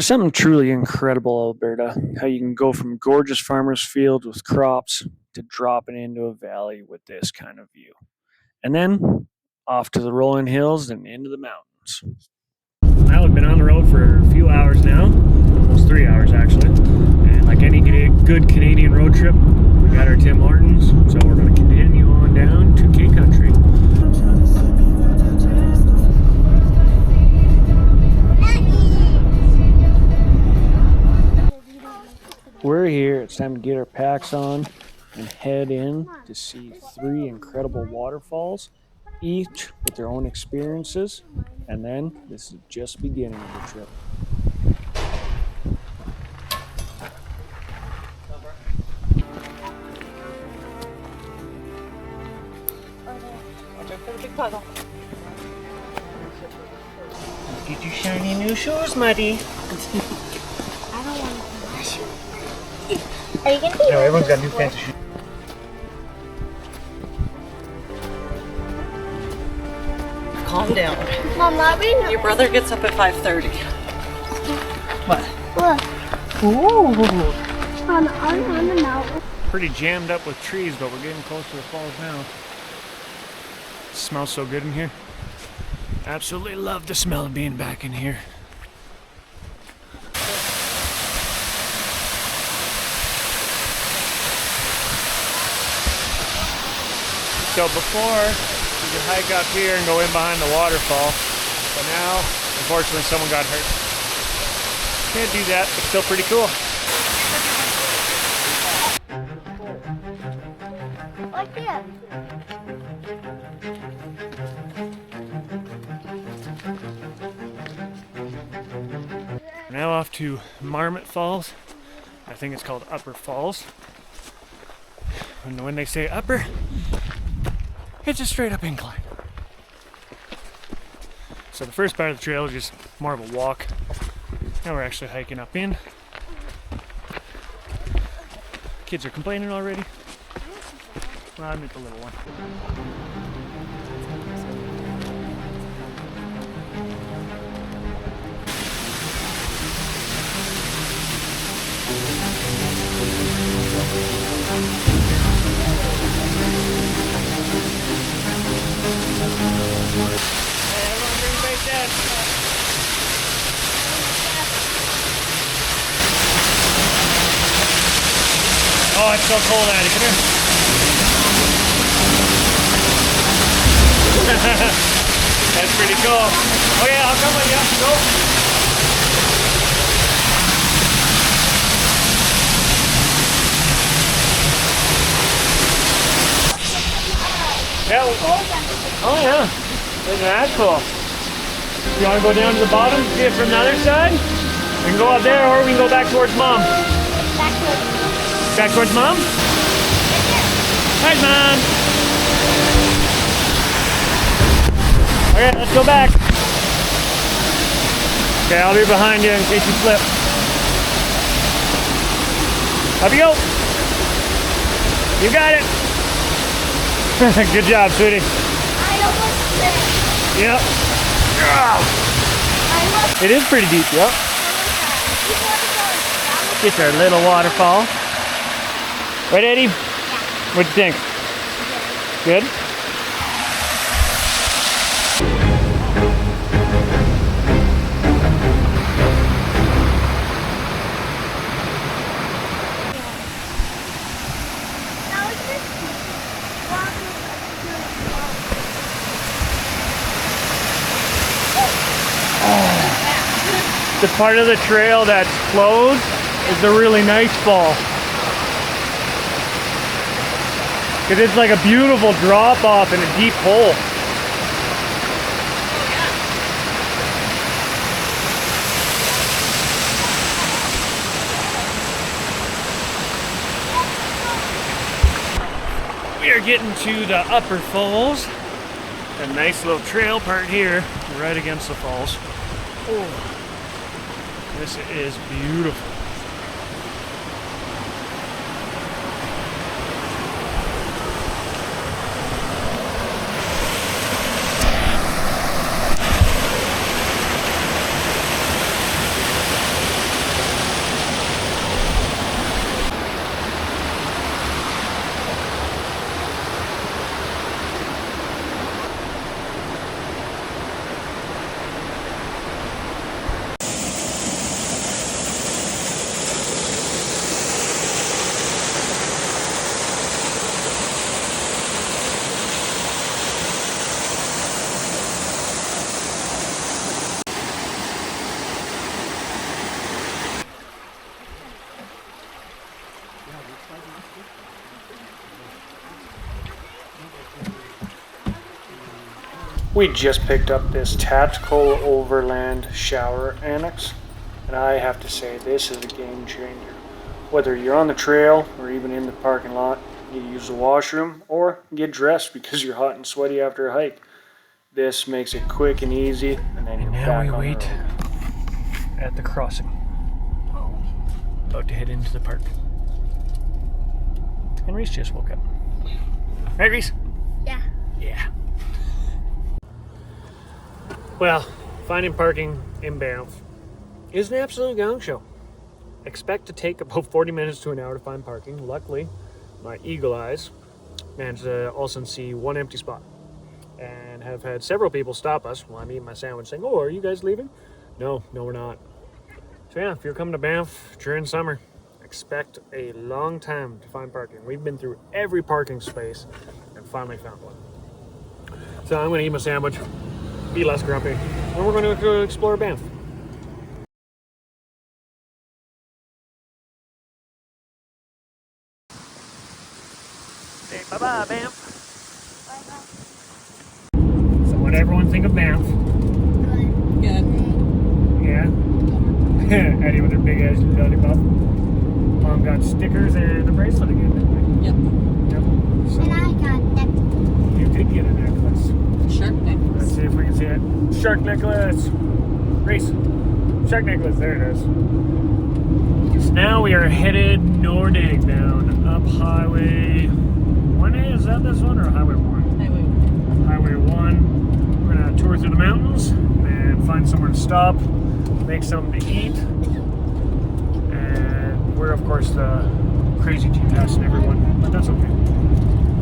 There's something truly incredible, Alberta, how you can go from gorgeous farmers' fields with crops to dropping into a valley with this kind of view. And then off to the rolling hills and into the mountains. Well, we've been on the road for a few hours now, almost 3 hours actually. And like any good Canadian road trip, we got our Tim Hortons, so we're going to continue on down to K Country. We're here, it's time to get our packs on and head in to see 3 incredible waterfalls, each with their own experiences, and then this is just the beginning of the trip. Watch out for the big puddle. Get your shiny new shoes, Muddy. I don't want to shoes. Are you gonna be? No, everyone's got new fancy shoes. Calm down. Mom, Your brother gets up at 5:30. What? Look. Ooh. On the mountain. Pretty jammed up with trees, but we're getting close to the falls now. It smells so good in here. Absolutely love the smell of being back in here. So before, you could hike up here and go in behind the waterfall, but now, unfortunately, someone got hurt. Can't do that, but still pretty cool. Like this. We're now off to Marmot Falls. I think it's called Upper Falls. And when they say upper, it's a straight up incline. So the first part of the trail is just more of a walk. Now we're actually hiking up in. Kids are complaining already. Well, I meant the little one. Oh, it's so cold out here. Come here. That's pretty cool. Okay, I'll come with you. Go. Yeah. Oh, yeah. Isn't that cool? You want to go down to the bottom, see it from the other side? We can go up there, or we can go back towards Mom. Back towards Mom? Hi, Mom. Okay, let's go back. Okay, I'll be behind you in case you slip. Up you go. You got it. Good job, sweetie. I almost slipped. Yep. It is pretty deep, yep. It's our little waterfall. Right, Eddie? What'd you think? Good? The part of the trail that's closed is the really nice fall. Because it's like a beautiful drop off in a deep hole. We are getting to the Upper Falls. A nice little trail part here, right against the falls. Oh. This is beautiful. We just picked up this tactical overland shower annex, and I have to say this is a game changer. Whether you're on the trail or even in the parking lot, you use the washroom or get dressed because you're hot and sweaty after a hike. This makes it quick and easy, and then you're back on the road. At the crossing. About to head into the park. And Reese just woke up. Right, Reese? Yeah. Yeah. Well, finding parking in Banff is an absolute gong show. Expect to take about 40 minutes to an hour to find parking. Luckily, my eagle eyes managed to also see one empty spot. And have had several people stop us while I'm eating my sandwich saying, "Oh, are you guys leaving?" No, we're not. So yeah, if you're coming to Banff during summer, expect a long time to find parking. We've been through every parking space and finally found one. So I'm gonna eat my sandwich, be less grumpy, and we're gonna go explore Banff. Say bye-bye, Banff. So what'd everyone think of Banff? Good. Yeah? Eddie with her big ass lollipop. Mom got stickers and a bracelet again, didn't we? Yep. Yep. So And I got necklace. you did get a necklace. Shark necklace. Let's see if we can see it. Shark necklace. Reese. Shark necklace. There it is. So now we are headed Nordegg down up Highway 1A. Is that this one or Highway 1? Highway 1. We're going to tour through the mountains and find somewhere to stop, make something to eat. And we're, of course, the crazy GPS everyone, but that's okay.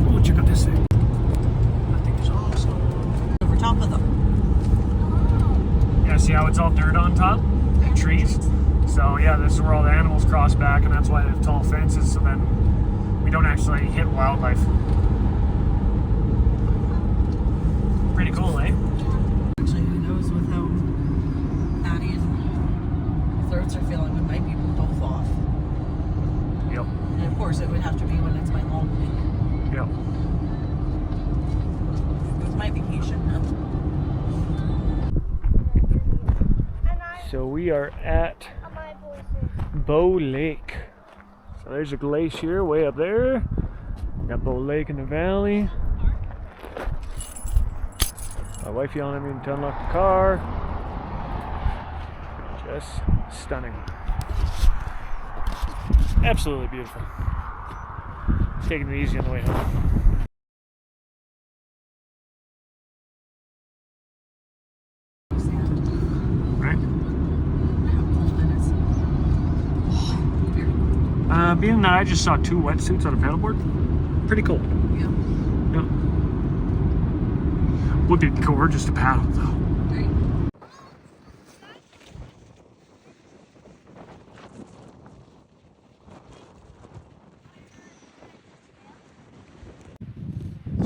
Oh, check out this thing. That thing is awesome. Over top of them. Yeah, see how it's all dirt on top and trees? So yeah, this is where all the animals cross back, and that's why they have tall fences, so then we don't actually hit wildlife. Pretty cool, eh? Actually, who knows with how Addie's throats are feeling, it might be both off. Yep. And of course, it would have to be when it's my long week. Yep. It was my vacation. So we are at Bow Lake. So there's a glacier way up there. We got Bow Lake in the valley. My wife yelling at me to unlock the car. Just stunning. Absolutely beautiful. Taking it easy on the way home. Right? Being that I just saw 2 wetsuits on a paddleboard, pretty cool. Yeah. Yeah. Would be gorgeous to paddle though. Right.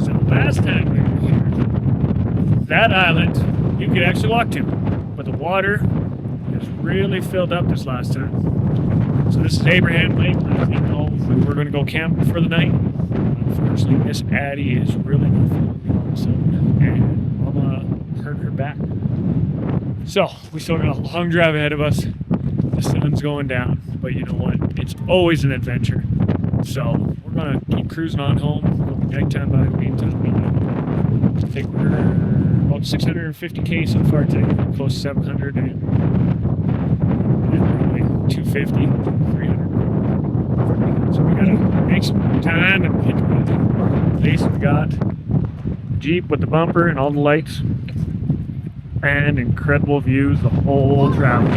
So last time we were here, that island you could actually walk to, but the water has really filled up this last time. So this is Abraham Lake. I think we're going to go camp for the night. Unfortunately, Miss Addie is really not feeling well, so and Mama hurt her back. So we still got a long drive ahead of us. The sun's going down, but you know what? It's always an adventure. So we're gonna keep cruising on home. It'll be nighttime by the meantime. I think we're about 650k so far today, close to 700, and probably 250, 300. So we gotta make some time and hit the road. At least we got Jeep with the bumper and all the lights, and incredible views the whole travel.